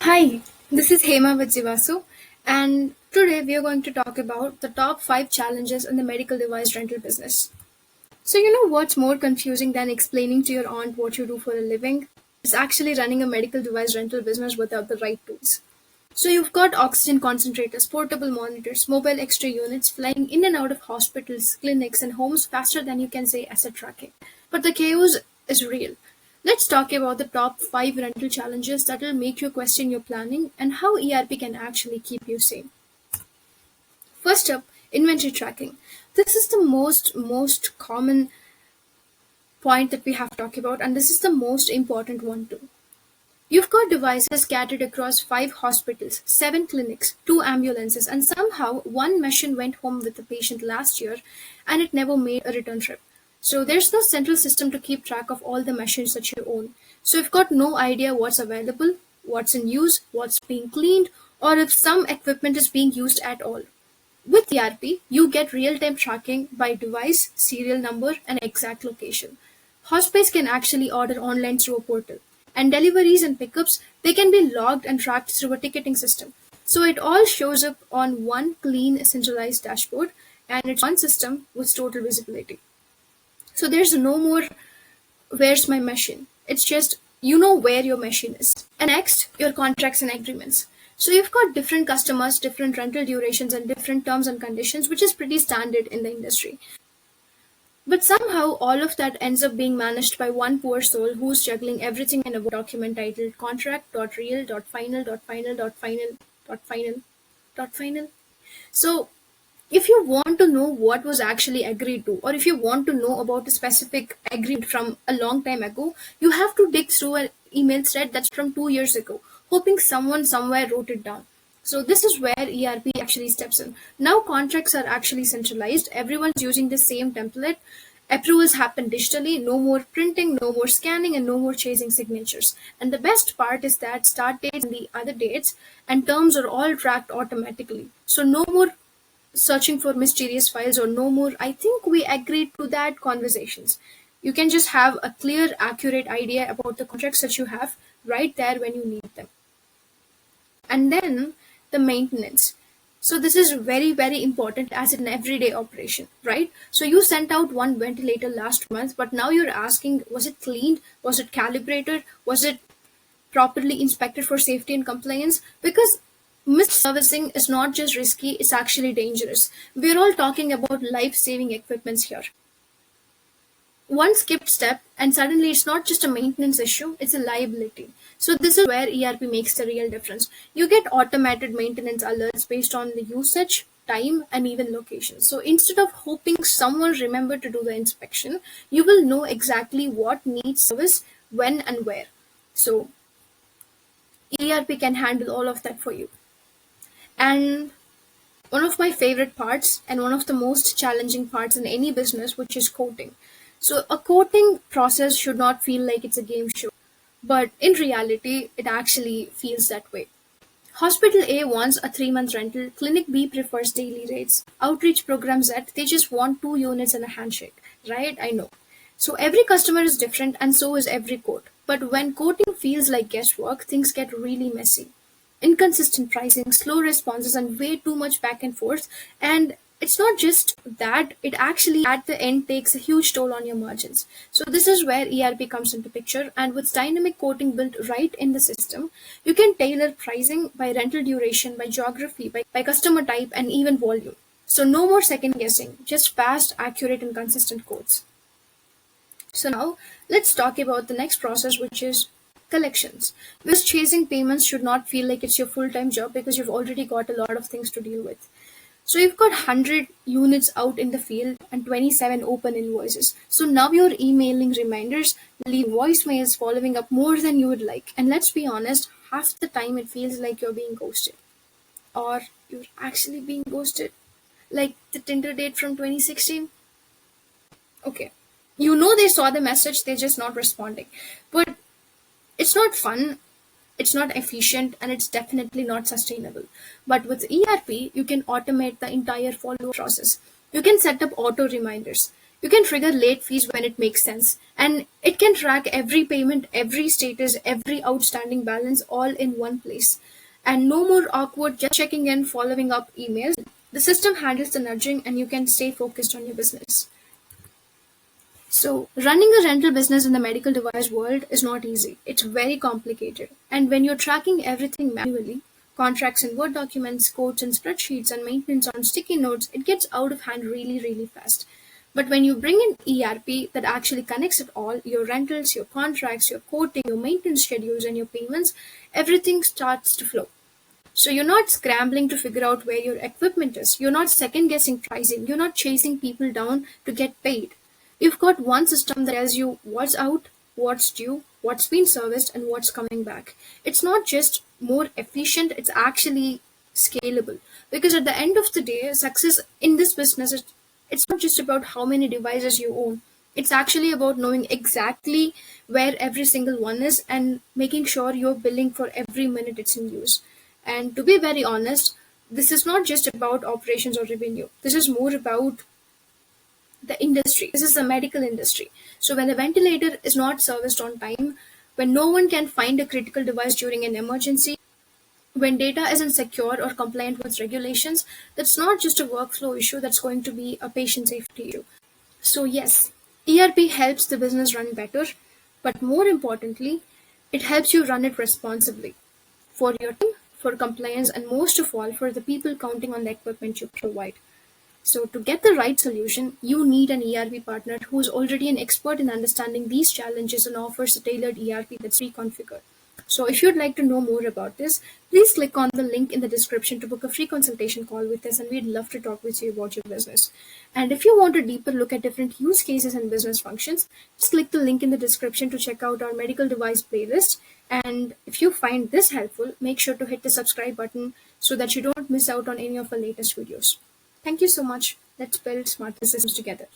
Hi, this is Hema Vijivasu, and today we are going to talk about the top 5 challenges in the medical device rental business. So, you know what's more confusing than explaining to your aunt what you do for a living? It's actually running a medical device rental business without the right tools. So, you've got oxygen concentrators, portable monitors, mobile X-ray units flying in and out of hospitals, clinics, and homes faster than you can say asset tracking. But the chaos is real. Let's talk about the top 5 rental challenges that will make you question your planning and how ERP can actually keep you sane. First up, inventory tracking. This is the most common point that we have to talk about, and this is the most important one too. You've got devices scattered across 5 hospitals, 7 clinics, 2 ambulances, and somehow one machine went home with the patient last year and it never made a return trip. So there's no central system to keep track of all the machines that you own. So you've got no idea what's available, what's in use, what's being cleaned, or if some equipment is being used at all. With ERP, you get real-time tracking by device, serial number, and exact location. Hospice can actually order online through a portal, and deliveries and pickups they can be logged and tracked through a ticketing system. So it all shows up on one clean, centralized dashboard, and it's one system with total visibility. So there's no more "where's my machine?" It's just you know where your machine is. And next, your contracts and agreements. So you've got different customers, different rental durations, and different terms and conditions, which is pretty standard in the industry. But somehow all of that ends up being managed by one poor soul who's juggling everything in a document titled contract.real.final.final.final.final.final. So if you want to know what was actually agreed to, or if you want to know about a specific agreement from a long time ago, you have to dig through an email thread that's from 2 years ago, hoping someone somewhere wrote it down. So this is where ERP actually steps in. Now contracts are actually centralized. Everyone's using the same template. Approvals happen digitally, no more printing, no more scanning, and no more chasing signatures. And the best part is that start dates and the other dates and terms are all tracked automatically. So no more searching for mysterious files or no more "I think we agreed to that" conversations. You can just have a clear, accurate idea about the contracts that you have right there when you need them. And then the maintenance. So this is very, very important as an everyday operation, right? So you sent out one ventilator last month, but now you're asking, was it cleaned? Was it calibrated? Was it properly inspected for safety and compliance? Because missed servicing is not just risky, it's actually dangerous. We're all talking about life-saving equipments here. One skipped step and suddenly it's not just a maintenance issue, it's a liability. So this is where ERP makes the real difference. You get automated maintenance alerts based on the usage, time, and even location. So instead of hoping someone remember to do the inspection, you will know exactly what needs service, when and where. So ERP can handle all of that for you. And one of my favorite parts and one of the most challenging parts in any business, which is quoting. So a quoting process should not feel like it's a game show, but in reality, it actually feels that way. Hospital A wants a 3-month rental, Clinic B prefers daily rates, outreach program Z, they just want 2 units and a handshake, right? I know. So every customer is different and so is every quote. But when quoting feels like guesswork, things get really messy. Inconsistent pricing, slow responses, and way too much back and forth. And it's not just that, it actually at the end takes a huge toll on your margins. So this is where ERP comes into picture, and with dynamic quoting built right in the system, you can tailor pricing by rental duration, by geography, by customer type, and even volume. So no more second guessing, just fast, accurate, and consistent quotes. So now let's talk about the next process, which is collections. Because chasing payments should not feel like it's your full-time job because you've already got a lot of things to deal with. So you've got 100 units out in the field and 27 open invoices. So now you're emailing reminders, leaving voicemails, following up more than you would like. And let's be honest, half the time it feels like you're being ghosted. Or you're actually being ghosted. Like the Tinder date from 2016. Okay. You know they saw the message, they're just not responding. But it's not fun, it's not efficient, and it's definitely not sustainable. But with ERP, you can automate the entire follow process. You can set up auto reminders. You can trigger late fees when it makes sense, and it can track every payment, every status, every outstanding balance all in one place. And no more awkward just checking in, following up emails. The system handles the nudging and you can stay focused on your business. So, running a rental business in the medical device world is not easy. It's very complicated. And when you're tracking everything manually, contracts in Word documents, quotes in spreadsheets, and maintenance on sticky notes, it gets out of hand really, really fast. But when you bring in ERP that actually connects it all, your rentals, your contracts, your quoting, your maintenance schedules, and your payments, everything starts to flow. So you're not scrambling to figure out where your equipment is. You're not second guessing pricing. You're not chasing people down to get paid. You've got one system that tells you what's out, what's due, what's been serviced, and what's coming back. It's not just more efficient, it's actually scalable. Because at the end of the day, success in this business is it's not just about how many devices you own. It's actually about knowing exactly where every single one is and making sure you're billing for every minute it's in use. And to be very honest, this is not just about operations or revenue. This is more about the industry. This is the medical industry. So when the ventilator is not serviced on time, when no one can find a critical device during an emergency, when data isn't secure or compliant with regulations, that's not just a workflow issue, that's going to be a patient safety issue. So yes, ERP helps the business run better, but more importantly, it helps you run it responsibly for your team, for compliance, and most of all, for the people counting on the equipment you provide. So, to get the right solution, you need an ERP partner who is already an expert in understanding these challenges and offers a tailored ERP that's pre-configured. So, if you'd like to know more about this, please click on the link in the description to book a free consultation call with us, and we'd love to talk with you about your business. And if you want a deeper look at different use cases and business functions, just click the link in the description to check out our medical device playlist. And if you find this helpful, make sure to hit the subscribe button so that you don't miss out on any of our latest videos. Thank you so much. Let's build smart systems together.